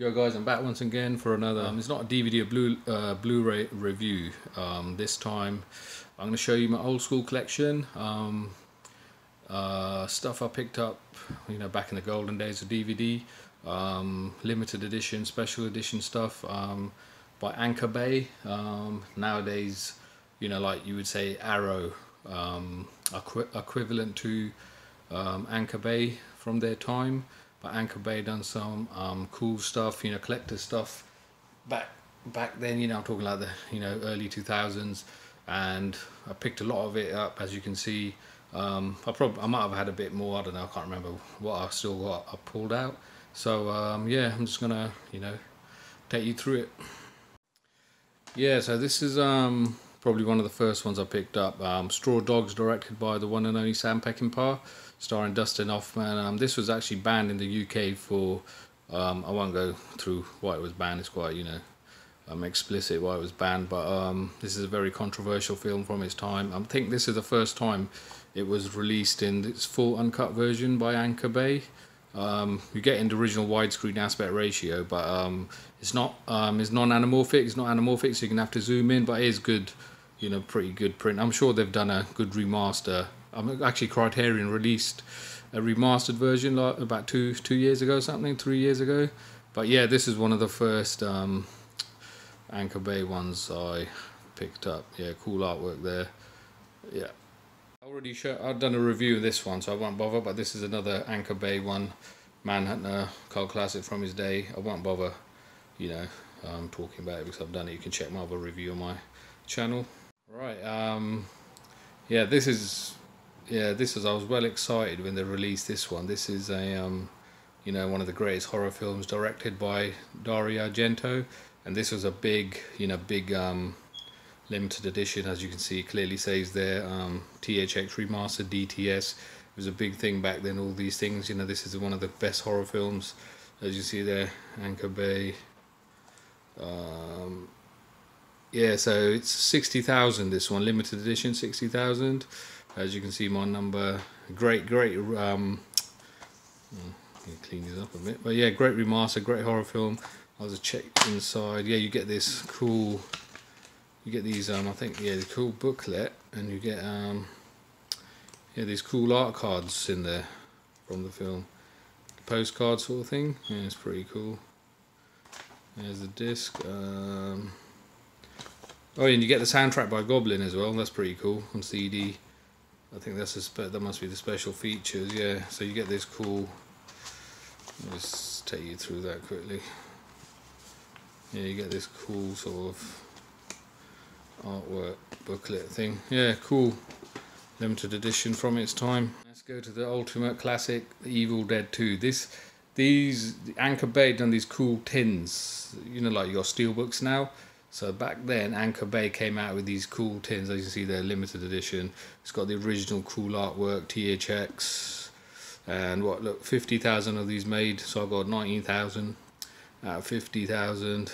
Yo guys, I'm back once again for another, it's not a DVD or Blu-ray review. This time I'm going to show you my old school collection, stuff I picked up, back in the golden days of DVD, limited edition, special edition stuff by Anchor Bay. Nowadays, like you would say Arrow, equivalent to Anchor Bay from their time. But Anchor Bay done some cool stuff, collector stuff back then. I'm talking like the early 2000s, and I picked a lot of it up, as you can see. I might have had a bit more. I don't know. I can't remember what I still got. I pulled out. So yeah, I'm just gonna take you through it. Yeah, so this is probably one of the first ones I picked up. Straw Dogs, directed by the one and only Sam Peckinpah, starring Dustin Hoffman. This was actually banned in the UK for, I won't go through why it was banned, it's quite, explicit why it was banned, but this is a very controversial film from its time. I think this is the first time it was released in its full uncut version by Anchor Bay. You get in the original widescreen aspect ratio, but it's non-anamorphic. It's not anamorphic, so you're gonna have to zoom in, but it is good, pretty good print. I'm sure they've done a good remaster. Actually, Criterion released a remastered version like about 2 years ago, 3 years ago. But yeah, this is one of the first Anchor Bay ones I picked up. Yeah, cool artwork there. Yeah, I've done a review of this one, so I won't bother. But this is another Anchor Bay one, Manhunter cult classic from his day. I won't bother, talking about it because I've done it. You can check my other review on my channel. Right. Yeah, this is. I was well excited when they released this one. This is a, one of the greatest horror films directed by Dario Argento, and this was a big, limited edition. As you can see, clearly says there, THX remastered DTS. It was a big thing back then. All these things, this is one of the best horror films, as you see there, Anchor Bay. Yeah, so it's 60,000. This one, limited edition, 60,000. As you can see, my number, great, clean these up a bit, but yeah, great remaster, great horror film. I was a check inside. Yeah, you get this cool, these I think, the cool booklet, and you get these cool art cards in there from the film, postcard sort of thing. Yeah, it's pretty cool. There's the disc. Oh, and you get the soundtrack by Goblin as well. That's pretty cool on CD. I think that must be the special features. Yeah, so you get this cool. I'll just take you through that quickly. Yeah, you get this cool sort of artwork booklet thing. Yeah, cool. Limited edition from its time. Let's go to the ultimate classic, Evil Dead 2. These Anchor Bay done these cool tins. Like your steelbooks now. So back then, Anchor Bay came out with these cool tins. As you can see, they're limited edition. It's got the original cool artwork, THX, and look, 50,000 of these made. So I got 19,000 out of 50,000.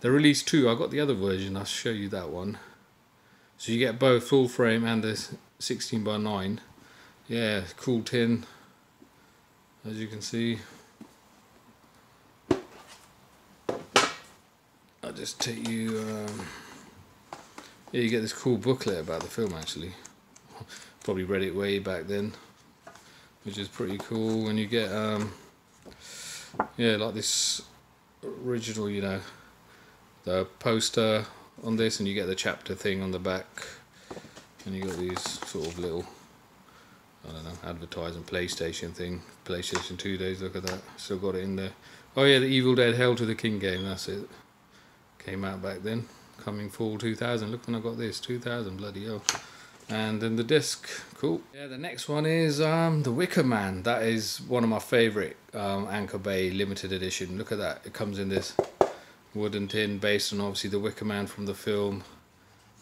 They released 2. I got the other version. I'll show you that one. So you get both full frame and the 16:9. Yeah, cool tin. As you can see. I'll just take you, yeah, you get this cool booklet about the film actually. Probably read it way back then, which is pretty cool. And you get, yeah, like this original, the poster on this, and you get the chapter thing on the back. And you got these sort of little, I don't know, advertising PlayStation thing. PlayStation 2 days, look at that. Still got it in there. Oh yeah, the Evil Dead Hell to the King game, that's it. Came out back then, coming fall 2000. Look when I got this, 2000, bloody hell. And then the disc, cool. Yeah, the next one is the Wicker Man. That is one of my favourite Anchor Bay limited edition. Look at that, it comes in this wooden tin based on obviously the Wicker Man from the film.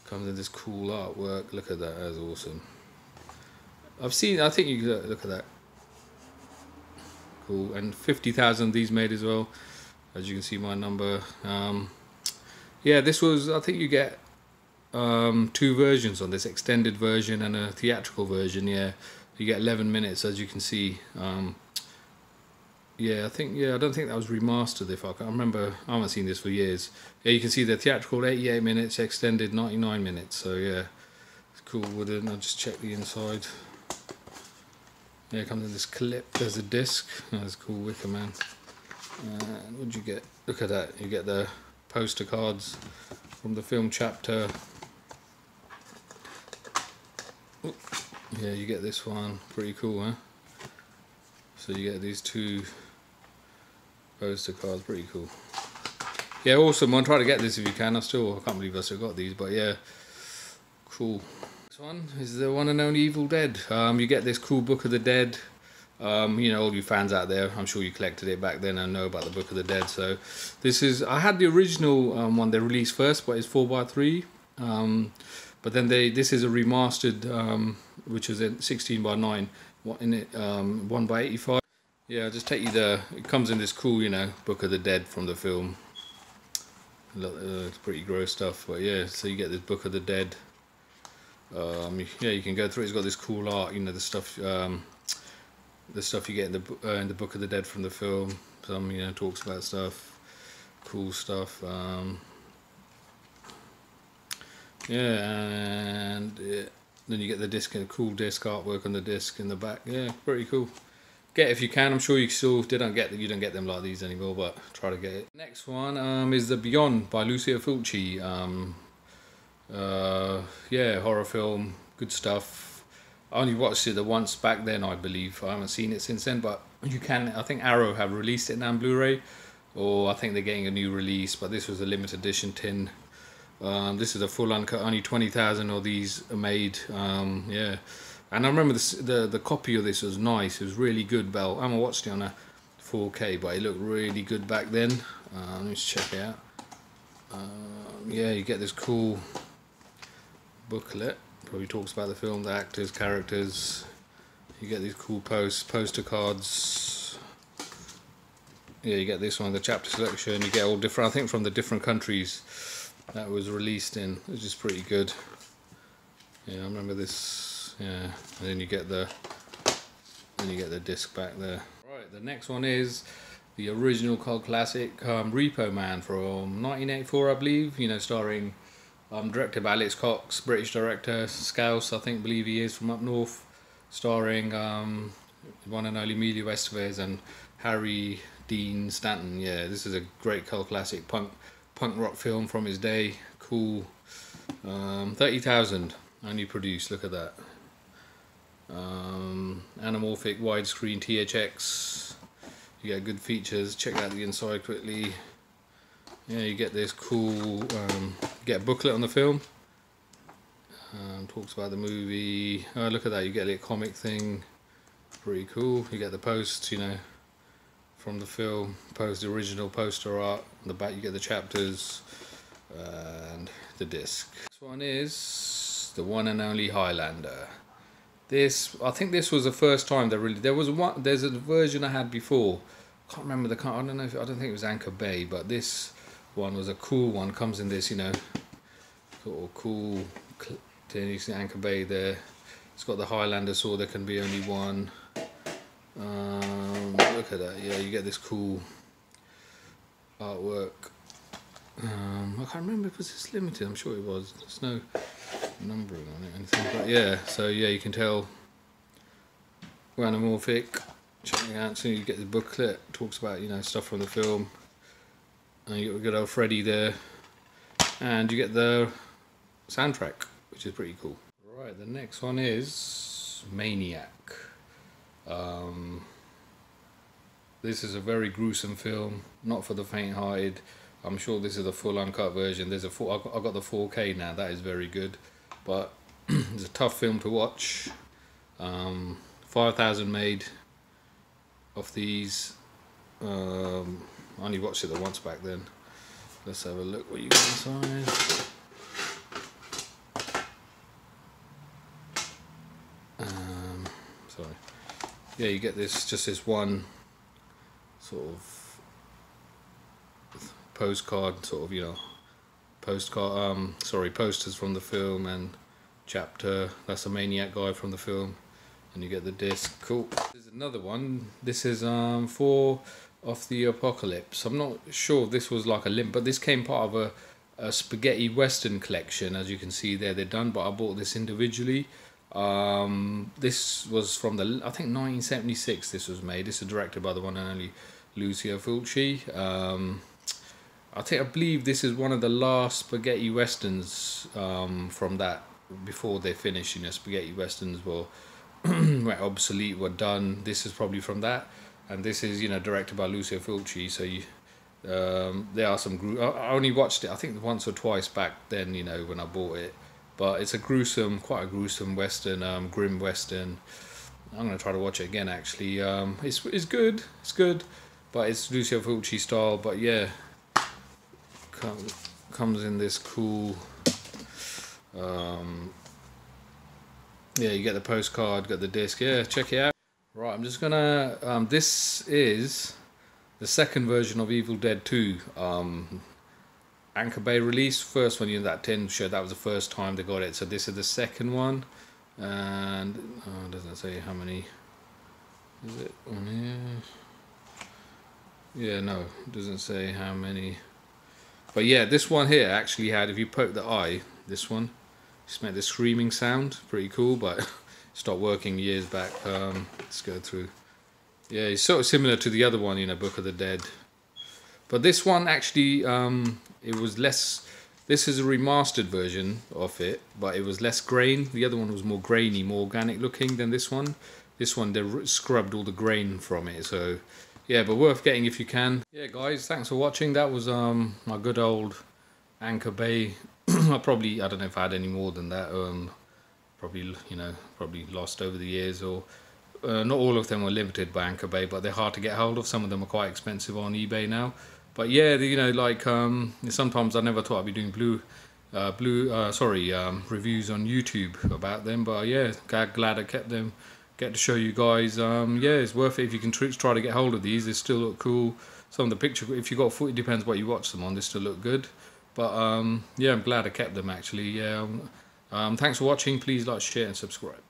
Comes in this cool artwork. Look at that, that's awesome. I think you look at that. Cool, and 50,000 of these made as well. As you can see, my number. Yeah, this was, I think you get 2 versions on this, extended version and a theatrical version. Yeah, you get 11 minutes, as you can see. Yeah, I think, yeah, I don't think that was remastered. If I can remember, I haven't seen this for years. Yeah, you can see the theatrical 88 minutes, extended 99 minutes. So yeah, it's cool. Wooden. I'll just check the inside. Yeah, it comes in this clip. There's a disc. That's cool. Wicker Man. And what'd you get? Look at that. You get the poster cards from the film chapter. Oop. Yeah, you get this one. Pretty cool, huh? So you get these two poster cards. Pretty cool. Yeah, awesome. I'll try to get this if you can. I can't believe I still got these, but yeah, cool. This one is the one and only Evil Dead. You get this cool Book of the Dead. You know, all you fans out there, I'm sure you collected it back then and know about the Book of the Dead. So this is, I had the original one they released first, but it's 4x3. But then this is a remastered, which is in 16x9. What in it? 1x85. Yeah, I'll just take you there. It comes in this cool, you know, Book of the Dead from the film. It's pretty gross stuff, but yeah. So you get this Book of the Dead. Yeah, you can go through. It's got this cool art, you know, the stuff you get in the Book of the Dead from the film. Some, you know, talks about stuff, cool stuff. Yeah, and then you get the disc, a cool disc artwork on the disc in the back. Yeah, pretty cool. Get it if you can. I'm sure you still you don't get them like these anymore, but try to get it. Next one is The Beyond by Lucia Fucci. Yeah, horror film, good stuff. I only watched it once back then, I believe. I haven't seen it since then, but you can. I think Arrow have released it now on Blu-ray, or I think they're getting a new release. But this was a limited edition tin. This is a full uncut. Only 20,000 of these are made. Yeah, and I remember the copy of this was nice. It was really good. I haven't watched it on a 4K, but it looked really good back then. Let me just check it out. Yeah, you get this cool booklet. Probably talks about the film, the actors, characters. You get these cool poster cards. Yeah, you get this one, the chapter selection. You get all different, I think, from the different countries that was released in, which is pretty good. Yeah, I remember this. Yeah, and then you get the disc back there. Right, the next one is the original cult classic, Repo Man from 1984, I believe. You know, starring, directed by Alex Cox, British director, Scouse, I think, believe he is, from up north. Starring one and only Emilio Estevez and Harry Dean Stanton. Yeah, this is a great cult classic punk rock film from his day. Cool. 30,000 only produced. Look at that. Anamorphic widescreen THX. You get good features. Check out the inside quickly. Yeah, you get this cool. Get a booklet on the film. Talks about the movie. Oh, look at that. You get a comic thing. Pretty cool. You get the post, you know, from the film. The original poster art. On the back you get the chapters and the disc. This one is the one and only Highlander. I think this was the first time there's a version I had before. Can't remember I don't think it was Anchor Bay, but this one was a cool one. Comes in this, you know, sort of cool. Then you see Anchor Bay there. It's got the Highlander sword. There can be only one. Look at that. Yeah, you get this cool artwork. I can't remember if it was limited. I'm sure it was. There's no numbering on it or anything. But yeah, so yeah, you can tell. Anamorphic. Check it out. So you get the booklet. Talks about, you know, stuff from the film. And you got good old Freddy there. And you get the soundtrack, which is pretty cool. Right, the next one is Maniac. This is a very gruesome film, not for the faint-hearted. I'm sure this is the full uncut version. I've got the 4K now. That is very good, but it's a tough film to watch. 5,000 made of these. I only watched it the once back then. Let's have a look what you got inside. Sorry. Yeah, you get just this one sort of postcard, sort of, you know, posters from the film and chapter. That's the Maniac guy from the film. and you get the disc. Cool. There's another one. This is 4 of the Apocalypse. I'm not sure if this was like a limp, but this came part of a spaghetti western collection. As you can see there, they're done, but I bought this individually. This was from the, I think 1976 this was made. This is directed by the one and only Lucia Fucci. I believe this is one of the last spaghetti westerns from that, before they finished, you know, spaghetti westerns were were obsolete, were done. This is probably from that, and this is, you know, directed by Lucia Fulci. So you, there are some I only watched it, I think, once or twice back then, you know, when I bought it. But it's a gruesome, quite a gruesome western, grim western. I'm gonna try to watch it again. Actually, it's good. It's good, but it's Lucia Fulci style. But yeah, comes in this cool. Yeah, you get the postcard, got the disc. Yeah, check it out. Right, I'm just gonna. This is the second version of Evil Dead 2. Anchor Bay release. First one, you know, that tin show, that was the first time they got it. So this is the second one, and it doesn't say how many. Is it on here? Yeah, no, it doesn't say how many. But yeah, this one here actually had, if you poke the eye, this one just made the screaming sound. Pretty cool, but stopped working years back. Let's go through. Yeah, it's sort of similar to the other one, you know, Book of the Dead. But this one actually, it was less. This is a remastered version of it, but it was less grain. The other one was more grainy, more organic looking than this one. This one, they scrubbed all the grain from it. So yeah, but worth getting if you can. Yeah, guys, thanks for watching. That was my good old Anchor Bay. I don't know if I had any more than that. Probably, you know, probably lost over the years, or not all of them were limited by Anchor Bay, but they're hard to get hold of. Some of them are quite expensive on eBay now. But yeah, you know, like sometimes I never thought I'd be doing reviews on YouTube about them. But yeah, glad I kept them. Get to show you guys. Yeah, it's worth it if you can try to get hold of these. They still look cool. Some of the picture, if you got footage, it depends what you watch them on. They still look good. But yeah, I'm glad I kept them actually. Yeah. Thanks for watching. Please like, share, and subscribe.